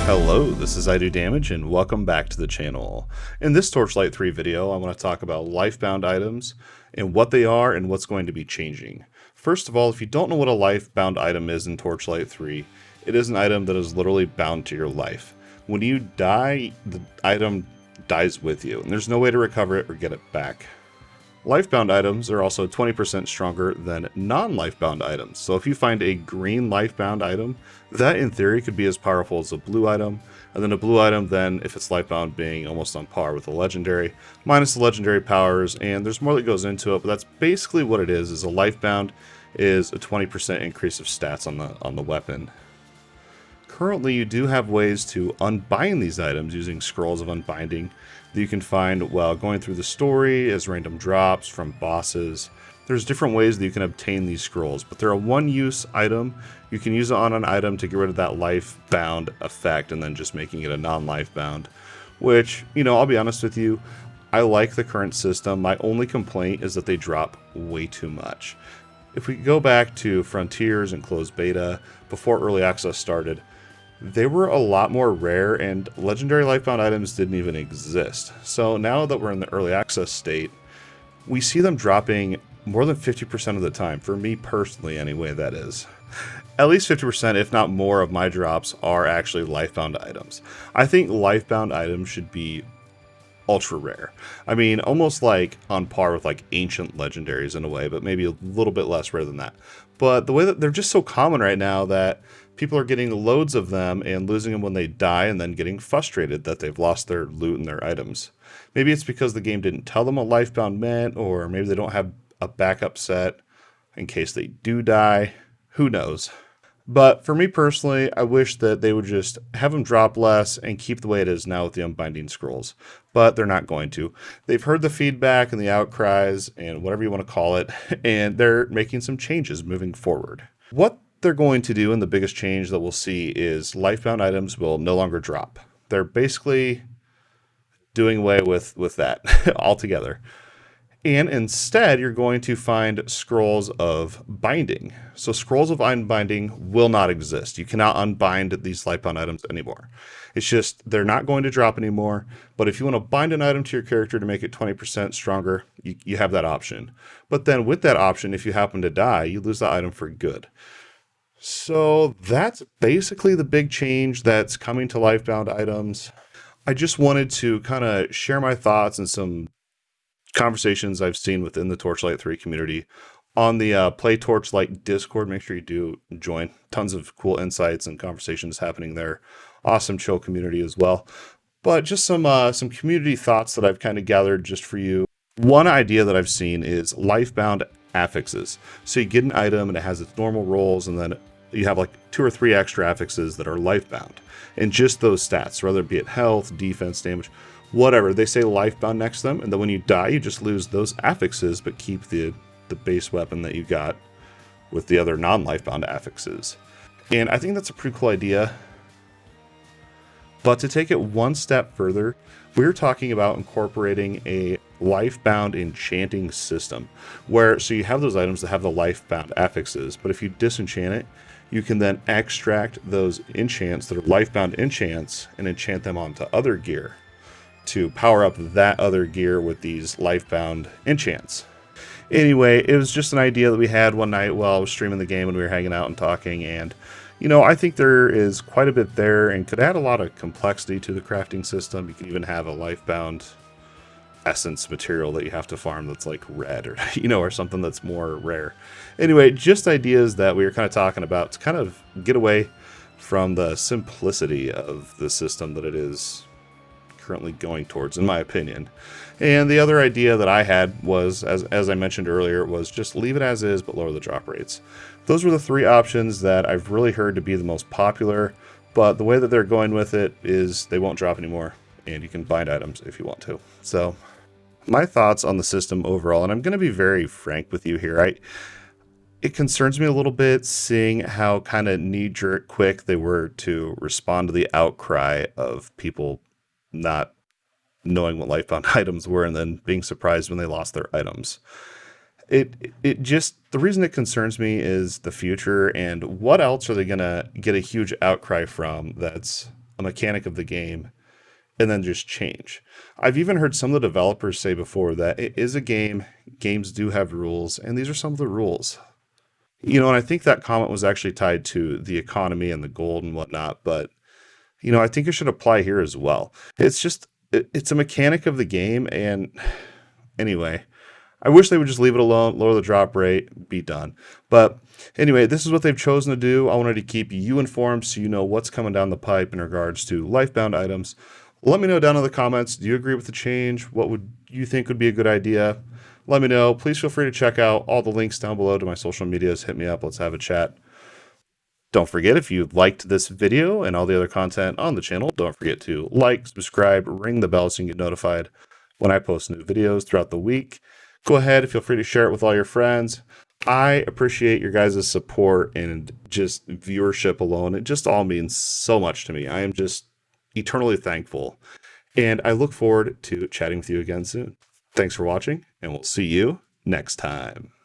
Hello, this is Idodmg and welcome back to the channel. In this Torchlight 3 video, I want to talk about Lifebound items and what they are and what's going to be changing. First of all, if you don't know what a Lifebound item is in Torchlight 3, it is an item that is literally bound to your life. When you die, the item dies with you, and there's no way to recover it or get it back. Lifebound items are also 20% stronger than non-lifebound items. So if you find a green lifebound item, that in theory could be as powerful as a blue item. And then a blue item, then if it's lifebound, being almost on par with a legendary, minus the legendary powers. And there's more that goes into it, but that's basically what it is a lifebound is a 20% increase of stats on the weapon. Currently, you do have ways to unbind these items using scrolls of unbinding that you can find while going through the story as random drops from bosses. There's different ways that you can obtain these scrolls, but they're a one-use item. You can use it on an item to get rid of that life-bound effect and then just making it a non-life-bound, which, I'll be honest with you, I like the current system. My only complaint is that they drop way too much. If we go back to Frontiers and closed beta, before early access started, they were a lot more rare and legendary lifebound items didn't even exist. So now that we're in the early access state, we see them dropping more than 50% of the time. For me personally anyway, that is. At least 50%, if not more, of my drops are actually lifebound items. I think lifebound items should be ultra rare. I mean, almost like on par with like ancient legendaries in a way, but maybe a little bit less rare than that. But the way that they're just so common right now that people are getting loads of them and losing them when they die and then getting frustrated that they've lost their loot and their items. Maybe it's because the game didn't tell them what lifebound meant, or maybe they don't have a backup set in case they do die. Who knows? But for me personally, I wish that they would just have them drop less and keep the way it is now with the Unbinding scrolls. But they're not going to. They've heard the feedback and the outcries and whatever you want to call it, and they're making some changes moving forward. What they're going to do, and the biggest change that we'll see, is lifebound items will no longer drop. They're basically doing away with that altogether. And instead, you're going to find scrolls of binding. So scrolls of unbinding will not exist. You cannot unbind these lifebound items anymore. It's just they're not going to drop anymore. But if you want to bind an item to your character to make it 20% stronger, you have that option. But then with that option, if you happen to die, you lose that item for good. So that's basically the big change that's coming to lifebound items. I just wanted to kind of share my thoughts and some conversations I've seen within the Torchlight 3 community on the Play Torchlight Discord. Make sure you do join. Tons of cool insights and conversations happening there. Awesome chill community as well. But just some community thoughts that I've kind of gathered just for you. One idea that I've seen is lifebound affixes. So you get an item and it has its normal rolls, and then you have like 2 or 3 extra affixes that are lifebound. And just those stats, whether it be at health, defense, damage, whatever, they say lifebound next to them, and then when you die, you just lose those affixes, but keep the base weapon that you got with the other non-lifebound affixes. And I think that's a pretty cool idea. But to take it one step further, we're talking about incorporating a lifebound enchanting system, where so you have those items that have the lifebound affixes, but if you disenchant it, you can then extract those enchants that are lifebound enchants and enchant them onto other gear to power up that other gear with these lifebound enchants. Anyway, it was just an idea that we had one night while I was streaming the game and we were hanging out and talking, and I think there is quite a bit there and could add a lot of complexity to the crafting system. You can even have a lifebound essence material that you have to farm that's like red or or something that's more rare. Anyway, just ideas that we were kind of talking about to kind of get away from the simplicity of the system that it is currently going towards, in my opinion. And the other idea that I had was, as I mentioned earlier, was just leave it as is but lower the drop rates. Those were the 3 options that I've really heard to be the most popular, but the way that they're going with it is they won't drop anymore, and you can bind items if you want to. So my thoughts on the system overall, and I'm going to be very frank with you here, it concerns me a little bit seeing how kind of knee-jerk quick they were to respond to the outcry of people not knowing what lifebound items were and then being surprised when they lost their items. It just, the reason it concerns me is the future, and what else are they going to get a huge outcry from that's a mechanic of the game and then just change. I've even heard some of the developers say before that it is a game, games do have rules, and these are some of the rules. You know, and I think that comment was actually tied to the economy and the gold and whatnot, but you know, I think it should apply here as well. It's just it's a mechanic of the game, and anyway, I wish they would just leave it alone, lower the drop rate, be done. But anyway, this is what they've chosen to do. I wanted to keep you informed so you know what's coming down the pipe in regards to Lifebound items. Let me know down in the comments. Do you agree with the change? What would you think would be a good idea? Let me know. Please feel free to check out all the links down below to my social medias. Hit me up. Let's have a chat. Don't forget, if you liked this video and all the other content on the channel, don't forget to like, subscribe, ring the bell so you can get notified when I post new videos throughout the week. Go ahead, feel free to share it with all your friends. I appreciate your guys' support and just viewership alone. It just all means so much to me. I am just eternally thankful. And I look forward to chatting with you again soon. Thanks for watching, and we'll see you next time.